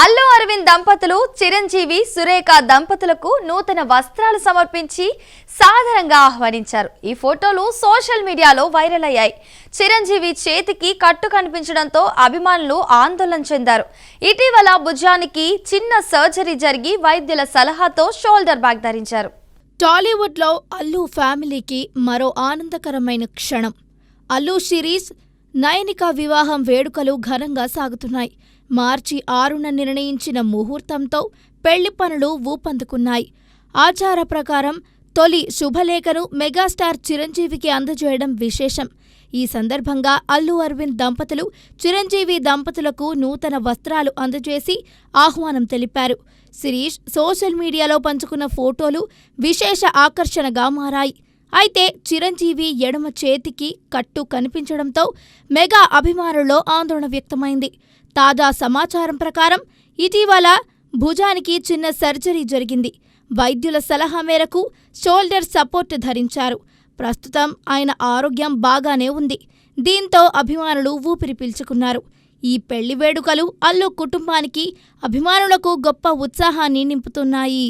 అల్లు అరవింద్ దంపతులు చిరంజీవి సురేఖ దంపతులకు నూతన వస్త్రాలు సమర్పించి సాదరంగా ఆహ్వానించారు. ఈ ఫోటోలు సోషల్ మీడియాలో వైరల్ అయ్యాయి. చిరంజీవి చేతికి కట్టు కనిపించడంతో అభిమానులు ఆందోళన చెందారు. ఇటీవల భుజానికి చిన్న సర్జరీ జరిగి వైద్యుల సలహాతో షోల్డర్ బ్యాగ్ ధరించారు. టాలీవుడ్లో అల్లు ఫ్యామిలీకి మరో ఆనందకరమైన క్షణం. అల్లు సిరీస్ నయనిక వివాహం వేడుకలు ఘనంగా సాగుతున్నాయి. మార్చి 6న నిర్ణయించిన ముహూర్తంతో పెళ్లి పనులు ఊపందుకున్నాయి. ఆచార ప్రకారం తొలి శుభలేఖను మెగాస్టార్ చిరంజీవికి అందజేయడం విశేషం. ఈ సందర్భంగా అల్లు అరవింద్ దంపతులు చిరంజీవి దంపతులకు నూతన వస్త్రాలు అందజేసి ఆహ్వానం తెలిపారు. శిరీష్ సోషల్ మీడియాలో పంచుకున్న ఫోటోలు విశేష ఆకర్షణగా మారాయి. అయితే చిరంజీవి ఎడమ చేతికి కట్టు కనిపించడంతో మెగా అభిమానుల్లో ఆందోళన వ్యక్తమైంది. తాజా సమాచారం ప్రకారం ఇటీవల భుజానికి చిన్న సర్జరీ జరిగింది. వైద్యుల సలహా మేరకు షోల్డర్ సపోర్ట్ ధరించారు. ప్రస్తుతం ఆయన ఆరోగ్యం బాగానే ఉంది. దీంతో అభిమానులు ఊపిరి పీల్చుకున్నారు. ఈ పెళ్లి వేడుకలు అల్లు కుటుంబానికి, అభిమానులకు గొప్ప ఉత్సాహాన్ని నింపుతున్నాయి.